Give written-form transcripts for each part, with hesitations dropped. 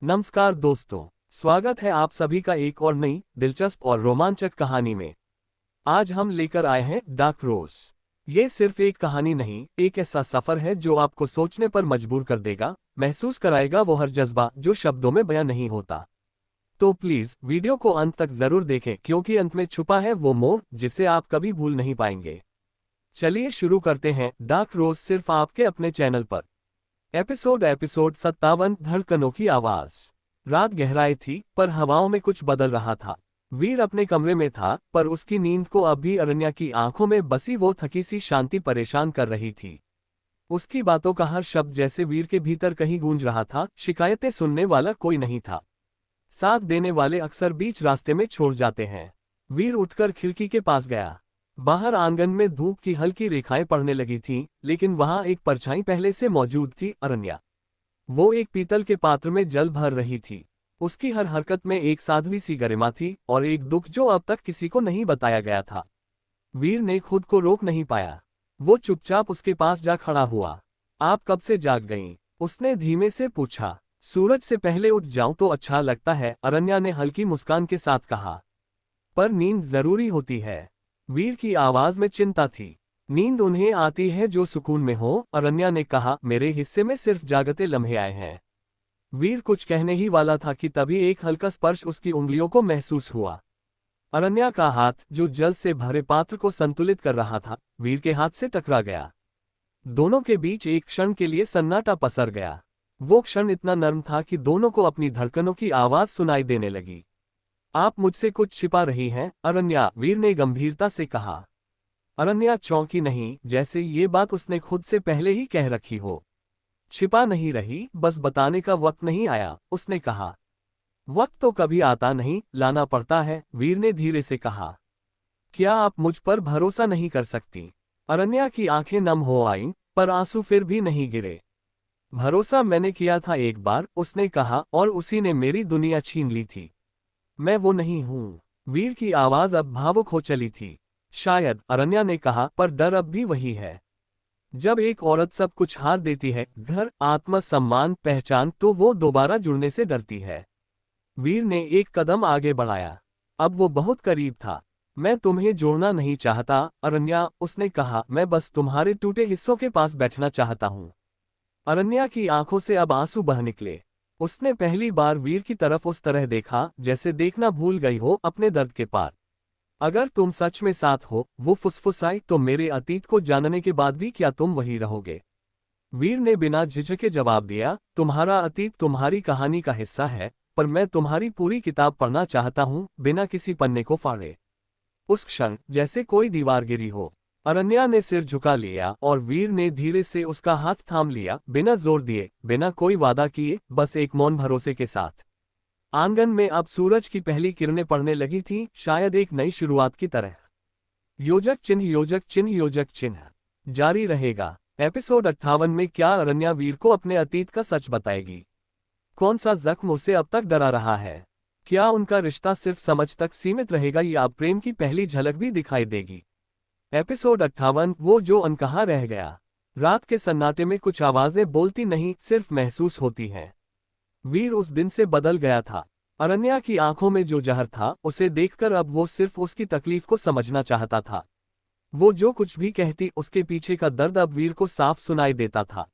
नमस्कार दोस्तों, स्वागत है आप सभी का एक और नई दिलचस्प और रोमांचक कहानी में। आज हम लेकर आए हैं डार्क रोज। ये सिर्फ एक कहानी नहीं, एक ऐसा सफर है जो आपको सोचने पर मजबूर कर देगा, महसूस कराएगा वो हर जज्बा जो शब्दों में बयां नहीं होता। तो प्लीज वीडियो को अंत तक जरूर देखें, क्योंकि अंत में छुपा है वो मोड़ जिसे आप कभी भूल नहीं पाएंगे। चलिए शुरू करते हैं डार्क रोज, सिर्फ आपके अपने चैनल पर। एपिसोड 57, धड़कनों की आवाज। रात गहराई थी, पर हवाओं में कुछ बदल रहा था। वीर अपने कमरे में था, पर उसकी नींद को अब भी अरण्या की आंखों में बसी वो थकी सी शांति परेशान कर रही थी। उसकी बातों का हर शब्द जैसे वीर के भीतर कहीं गूंज रहा था। शिकायतें सुनने वाला कोई नहीं था, साथ देने वाले अक्सर बीच रास्ते में छोड़ जाते हैं। वीर उठकर खिड़की के पास गया। बाहर आंगन में धूप की हल्की रेखाएं पड़ने लगी थीं, लेकिन वहां एक परछाई पहले से मौजूद थी, अरण्या। वो एक पीतल के पात्र में जल भर रही थी। उसकी हर हरकत में एक साध्वी सी गरिमा थी और एक दुख जो अब तक किसी को नहीं बताया गया था। वीर ने खुद को रोक नहीं पाया। वो चुपचाप उसके पास जा खड़ा हुआ। आप कब से जाग गईं? उसने धीमे से पूछा। सूरज से पहले उठ जाऊं तो अच्छा लगता है, अरण्या ने हल्की मुस्कान के साथ कहा। पर नींद जरूरी होती है। वीर की आवाज में चिंता थी। नींद उन्हें आती है जो सुकून में हो, अरण्या ने कहा। मेरे हिस्से में सिर्फ जागते लम्हे आए हैं। वीर कुछ कहने ही वाला था कि तभी एक हल्का स्पर्श उसकी उंगलियों को महसूस हुआ। अरण्या का हाथ, जो जल से भरे पात्र को संतुलित कर रहा था, वीर के हाथ से टकरा गया। दोनों के बीच एक क्षण के लिए सन्नाटा पसर गया। वो क्षण इतना नर्म था कि दोनों को अपनी धड़कनों की आवाज सुनाई देने लगी। आप मुझसे कुछ छिपा रही हैं, अरण्या, वीर ने गंभीरता से कहा। अरण्या चौंकी नहीं, जैसे ये बात उसने खुद से पहले ही कह रखी हो। छिपा नहीं रही, बस बताने का वक्त नहीं आया, उसने कहा। वक्त तो कभी आता नहीं, लाना पड़ता है, वीर ने धीरे से कहा। क्या आप मुझ पर भरोसा नहीं कर सकती? अरण्या की आंखें नम हो आईं, पर आंसू फिर भी नहीं गिरे। भरोसा मैंने किया था एक बार, उसने कहा, और उसी ने मेरी दुनिया छीन ली थी। मैं वो नहीं हूं। वीर की आवाज अब भावुक हो चली थी। शायद, अरण्या ने कहा, पर डर अब भी वही है। जब एक औरत सब कुछ हार देती है, घर, आत्म सम्मान, पहचान, तो वो दोबारा जुड़ने से डरती है। वीर ने एक कदम आगे बढ़ाया। अब वो बहुत करीब था। मैं तुम्हें जोड़ना नहीं चाहता, अरण्या, उसने कहा। मैं बस तुम्हारे टूटे हिस्सों के पास बैठना चाहता हूं। अरण्या की आंखों से अब आंसू बह निकले। उसने पहली बार वीर की तरफ उस तरह देखा जैसे देखना भूल गई हो अपने दर्द के पार। अगर तुम सच में साथ हो, वो फुसफुसाई, तो मेरे अतीत को जानने के बाद भी क्या तुम वही रहोगे? वीर ने बिना झिझके जवाब दिया। तुम्हारा अतीत तुम्हारी कहानी का हिस्सा है, पर मैं तुम्हारी पूरी किताब पढ़ना चाहता हूं, बिना किसी पन्ने को फाड़े। उस क्षण जैसे कोई दीवार गिरी हो। अरण्या ने सिर झुका लिया और वीर ने धीरे से उसका हाथ थाम लिया, बिना जोर दिए, बिना कोई वादा किए, बस एक मौन भरोसे के साथ। आंगन में अब सूरज की पहली किरणें पड़ने लगी थीं, शायद एक नई शुरुआत की तरह। योजक चिन्ह, योजक चिन्ह, योजक चिन्ह जारी रहेगा। एपिसोड 58 में क्या अरण्या वीर को अपने अतीत का सच बताएगी? कौन सा जख्म उसे अब तक डरा रहा है? क्या उनका रिश्ता सिर्फ समझ तक सीमित रहेगा या प्रेम की पहली झलक भी दिखाई देगी? एपिसोड 58, वो जो अनकहा रह गया। रात के सन्नाटे में कुछ आवाजें बोलती नहीं, सिर्फ महसूस होती हैं। वीर उस दिन से बदल गया था। अरण्या की आंखों में जो जहर था, उसे देखकर अब वो सिर्फ उसकी तकलीफ को समझना चाहता था। वो जो कुछ भी कहती, उसके पीछे का दर्द अब वीर को साफ सुनाई देता था।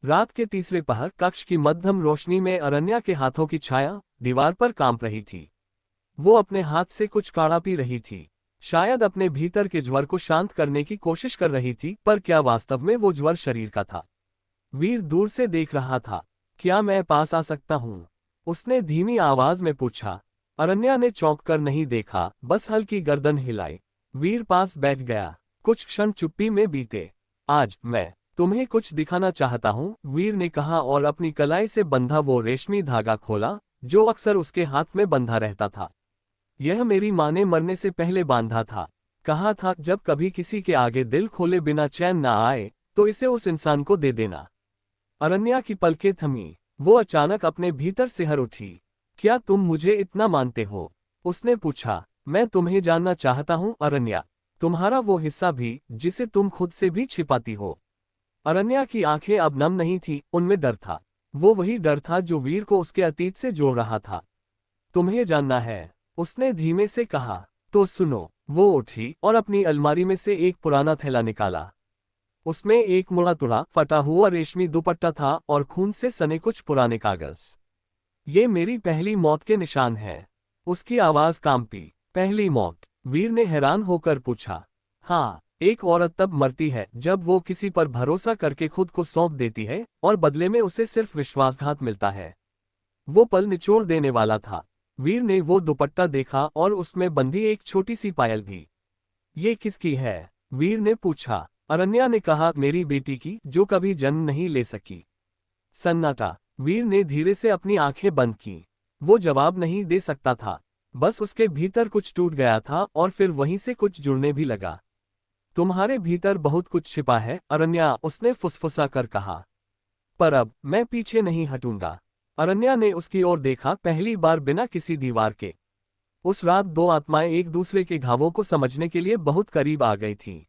रात के तीसरे पहर, कक्ष की मध्यम रोशनी में अरण्या के हाथों की छाया दीवार पर कांप रही थी। वो अपने हाथ से कुछ काढ़ा पी रही थी, शायद अपने भीतर के ज्वर को शांत करने की कोशिश कर रही थी, पर क्या वास्तव में वो ज्वर शरीर का था? वीर दूर से देख रहा था। क्या मैं पास आ सकता हूं? उसने धीमी आवाज में पूछा। अरण्या ने चौंक कर नहीं देखा, बस हल्की गर्दन हिलाई। वीर पास बैठ गया। कुछ क्षण चुप्पी में बीते। आज मैं तुम्हें कुछ दिखाना चाहता हूं, वीर ने कहा और अपनी कलाई से बंधा वो रेशमी धागा खोला जो अक्सर उसके हाथ में बंधा रहता था। यह मेरी माँ ने मरने से पहले बांधा था। कहा था, जब कभी किसी के आगे दिल खोले बिना चैन ना आए, तो इसे उस इंसान को दे देना। अरण्या की पलकें थमी। वो अचानक अपने भीतर सिहर उठी। क्या तुम मुझे इतना मानते हो? उसने पूछा। मैं तुम्हें जानना चाहता हूं, अरण्या। तुम्हारा वो हिस्सा भी, जिसे तुम खुद से भी छिपाती हो। अरण्या की आंखें अब नम नहीं थी, उनमें डर था। वो वही डर था जो वीर को उसके अतीत से जोड़ रहा था। तुम्हें जानना है, उसने धीमे से कहा। तो सुनो। वो उठी और अपनी अलमारी में से एक पुराना थैला निकाला। उसमें एक मुड़ा तुड़ा फटा हुआ रेशमी दुपट्टा था और खून से सने कुछ पुराने कागज। ये मेरी पहली मौत के निशान है। उसकी आवाज कांपी। पहली मौत? वीर ने हैरान होकर पूछा। हाँ, एक औरत तब मरती है जब वो किसी पर भरोसा करके खुद को सौंप देती है और बदले में उसे सिर्फ विश्वासघात मिलता है। वो पल निचोड़ देने वाला था। वीर ने वो दुपट्टा देखा और उसमें बंधी एक छोटी सी पायल भी। ये किसकी है? वीर ने पूछा। अरण्या ने कहा, मेरी बेटी की, जो कभी जन्म नहीं ले सकी। सन्नाटा। वीर ने धीरे से अपनी आंखें बंद की। वो जवाब नहीं दे सकता था। बस उसके भीतर कुछ टूट गया था और फिर वहीं से कुछ जुड़ने भी लगा। तुम्हारे भीतर बहुत कुछ छिपा है अरण्या, उसने फुसफुसा कर कहा। पर अब मैं पीछे नहीं हटूंगा। अरण्या ने उसकी ओर देखा, पहली बार बिना किसी दीवार के। उस रात दो आत्माएं एक दूसरे के घावों को समझने के लिए बहुत करीब आ गई थीं।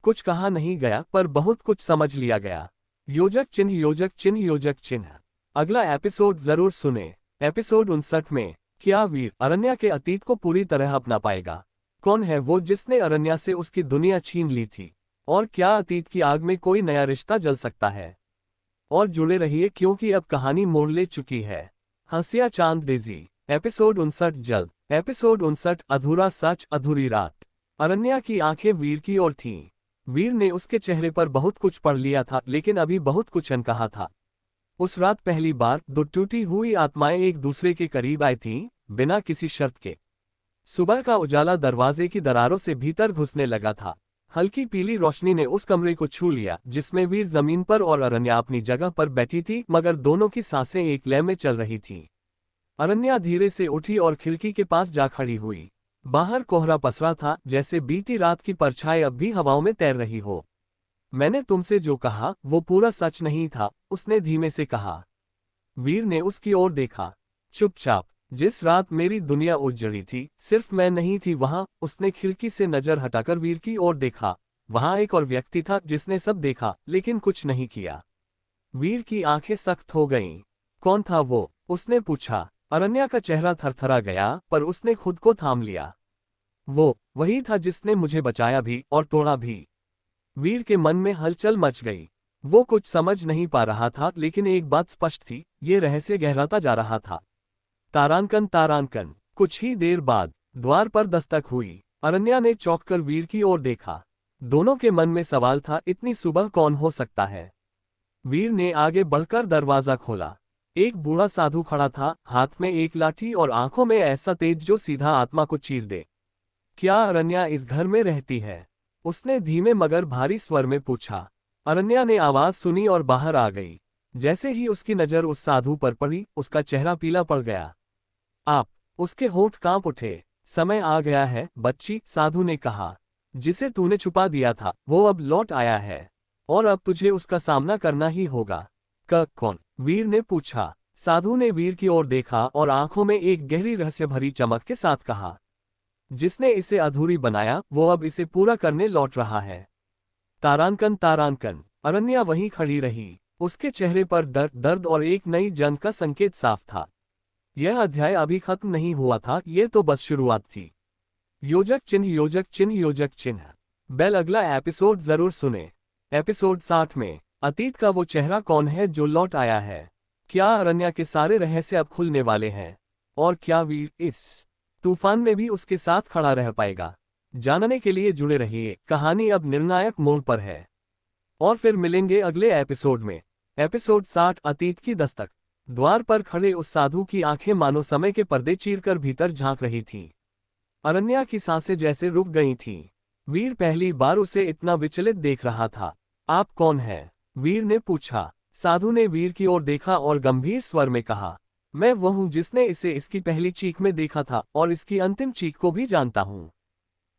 कुछ कहा नहीं गया पर बहुत कुछ समझ लिया गया। योजक चिन्ह, योजक चिन्ह, योजक चिन्ह। अगला एपिसोड जरूर सुने। एपिसोड 59 में क्या वीर अरण्या के अतीत को पूरी तरह अपना पाएगा? कौन है वो जिसने अरण्या से उसकी दुनिया छीन ली थी? और क्या अतीत की आग में कोई नया रिश्ता जल सकता है? और जुड़े रहिए क्योंकि अब कहानी मोड़ ले चुकी है। हंसिया चांद डेजी। एपिसोड 59 जल्द। एपिसोड 59 अधूरा सच, अधूरी रात। अरण्या की आंखें वीर की ओर थीं। वीर ने उसके चेहरे पर बहुत कुछ पढ़ लिया था लेकिन अभी बहुत कुछ अनकहा था। उस रात पहली बार दो टूटी हुई आत्माएं एक दूसरे के करीब आई थीं, बिना किसी शर्त के। सुबह का उजाला दरवाजे की दरारों से भीतर घुसने लगा था। हल्की पीली रोशनी ने उस कमरे को छू लिया जिसमें वीर जमीन पर और अरण्या अपनी जगह पर बैठी थी, मगर दोनों की सांसें एक लय में चल रही थीं। अरण्या धीरे से उठी और खिड़की के पास जा खड़ी हुई। बाहर कोहरा पसरा था, जैसे बीती रात की परछाई अब भी हवाओं में तैर रही हो। मैंने तुमसे जो कहा वो पूरा सच नहीं था, उसने धीमे से कहा। वीर ने उसकी ओर देखा। चुपचाप। जिस रात मेरी दुनिया उजड़ी थी, सिर्फ मैं नहीं थी वहां। उसने खिड़की से नजर हटाकर वीर की ओर देखा। वहां एक और व्यक्ति था जिसने सब देखा लेकिन कुछ नहीं किया। वीर की आंखें सख्त हो गईं। कौन था वो? उसने पूछा। अरण्या का चेहरा थरथरा गया पर उसने खुद को थाम लिया। वो वही था जिसने मुझे बचाया भी और तोड़ा भी। वीर के मन में हलचल मच गई। वो कुछ समझ नहीं पा रहा था लेकिन एक बात स्पष्ट थी, ये रहस्य गहराता जा रहा था। तारांकन, तारांकन। कुछ ही देर बाद द्वार पर दस्तक हुई। अरण्या ने चौंककर वीर की ओर देखा। दोनों के मन में सवाल था, इतनी सुबह कौन हो सकता है? वीर ने आगे बढ़कर दरवाजा खोला। एक बूढ़ा साधु खड़ा था, हाथ में एक लाठी और आंखों में ऐसा तेज जो सीधा आत्मा को चीर दे। क्या अरण्या इस घर में रहती है? उसने धीमे मगर भारी स्वर में पूछा। अरण्या ने आवाज सुनी और बाहर आ गई। जैसे ही उसकी नजर उस साधु पर पड़ी, उसका चेहरा पीला पड़ गया। आप? उसके होंठ कांप उठे। समय आ गया है बच्ची, साधु ने कहा। जिसे तूने छुपा दिया था वो अब लौट आया है और अब तुझे उसका सामना करना ही होगा। कौन? वीर ने पूछा। साधु ने वीर की ओर देखा और आंखों में एक गहरी रहस्य भरी चमक के साथ कहा। जिसने इसे अधूरी बनाया वो अब इसे पूरा करने लौट रहा है। तारांकन, तारांकन। अरण्या वहीं खड़ी रही। उसके चेहरे पर डर, दर्द और एक नई जंग का संकेत साफ था। यह अध्याय अभी खत्म नहीं हुआ था, ये तो बस शुरुआत थी। योजक चिन्ह, योजक चिन्ह, योजक चिन्ह। बेल अगला एपिसोड जरूर सुने। एपिसोड 60 में अतीत का वो चेहरा कौन है जो लौट आया है? क्या अरण्या के सारे रहस्य अब खुलने वाले हैं? और क्या वीर इस तूफान में भी उसके साथ खड़ा रह पाएगा? जानने के लिए जुड़े रहिए, कहानी अब निर्णायक मोड़ पर है। और फिर मिलेंगे अगले एपिसोड में। एपिसोड 60 अतीत की दस्तक। द्वार पर खड़े उस साधु की आंखें मानो समय के पर्दे चीरकर भीतर झांक रही थीं। अरण्या की सांसें जैसे रुक गई थीं। वीर पहली बार उसे इतना विचलित देख रहा था। आप कौन हैं? वीर ने पूछा। साधु ने वीर की ओर देखा और गंभीर स्वर में कहा, मैं वो हूं जिसने इसे इसकी पहली चीख में देखा था और इसकी अंतिम चीख को भी जानता हूं।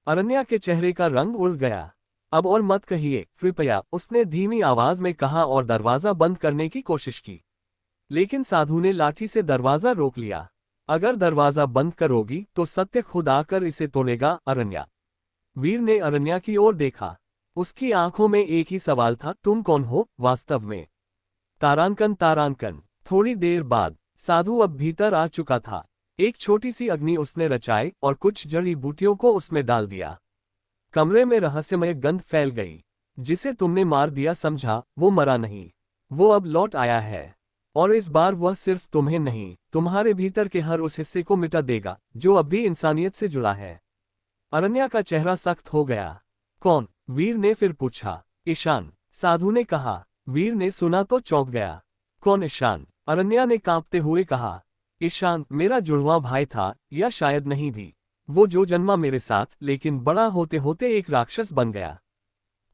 अरण्या के चेहरे का रंग उड़ गया। अब और मत कहिए कृपया, उसने धीमी आवाज में कहा और दरवाजा बंद करने की कोशिश की। लेकिन साधु ने लाठी से दरवाजा रोक लिया। अगर दरवाजा बंद करोगी तो सत्य खुद आकर इसे तोड़ेगा अरण्या। वीर ने अरण्या की ओर देखा। उसकी आंखों में एक ही सवाल था, तुम कौन हो वास्तव में? तारांकन तारांकन। थोड़ी देर बाद साधु अब भीतर आ चुका था। एक छोटी सी अग्नि उसने रचाई और कुछ जड़ी बूटियों को उसमें डाल दिया। कमरे में रहस्यमय गंध फैल गई। जिसे तुमने मार दिया समझा, वो मरा नहीं। वो अब लौट आया है। और इस बार वह सिर्फ तुम्हें नहीं, तुम्हारे भीतर के हर उस हिस्से को मिटा देगा जो अब भी इंसानियत से जुड़ा है। अरण्या का चेहरा सख्त हो गया। कौन? वीर ने फिर पूछा। ईशान, साधु ने कहा। वीर ने सुना तो चौंक गया। कौन ईशान? अरण्या ने कांपते हुए कहा। ईशान मेरा जुड़वां भाई था, या शायद नहीं भी। वो जो जन्मा मेरे साथ, लेकिन बड़ा होते होते एक राक्षस बन गया।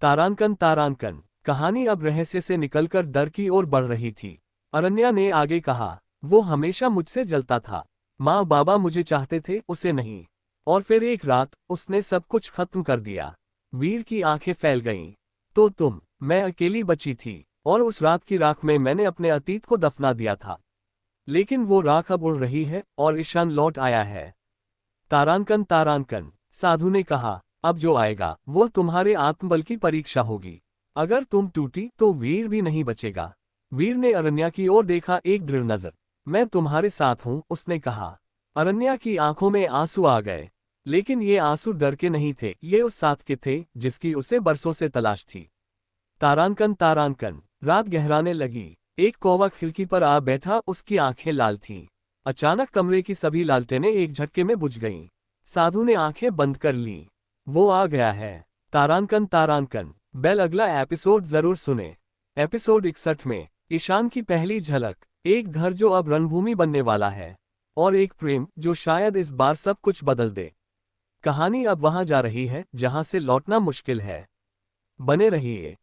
तारांकन तारांकन। कहानी अब रहस्य से निकलकर डर की ओर बढ़ रही थी। अरण्या ने आगे कहा। वो हमेशा मुझसे जलता था। माँ बाबा मुझे चाहते थे, उसे नहीं। और फिर एक रात उसने सब कुछ खत्म कर दिया। वीर की आंखें फैल गईं। तो तुम? मैं अकेली बची थी, और उस रात की राख में मैंने अपने अतीत को दफना दिया था। लेकिन वो राख अब उड़ रही है, और ईशान लौट आया है। तारांकन तारांकन। साधु ने कहा। अब जो आएगा वो तुम्हारे आत्मबल की परीक्षा होगी। अगर तुम टूटी तो वीर भी नहीं बचेगा। वीर ने अरण्या की ओर देखा, एक दृढ़ नजर। मैं तुम्हारे साथ हूं, उसने कहा। अरण्या की आंखों में आंसू आ गए। लेकिन ये आंसू डर के नहीं थे, ये उस साथ के थे जिसकी उसे बरसों से तलाश थी। तारांकन तारांकन। रात गहराने लगी। एक कौवा खिड़की पर आ बैठा, उसकी आंखें लाल थीं। अचानक कमरे की सभी लालटेनें एक झटके में बुझ गईं। साधु ने आंखें बंद कर लीं। वो आ गया है। तारांकन तारांकन। बेल अगला एपिसोड जरूर सुने। एपिसोड 61 में ईशान की पहली झलक। एक घर जो अब रणभूमि बनने वाला है। और एक प्रेम जो शायद इस बार सब कुछ बदल दे। कहानी अब वहां जा रही है जहां से लौटना मुश्किल है। बने रहिए।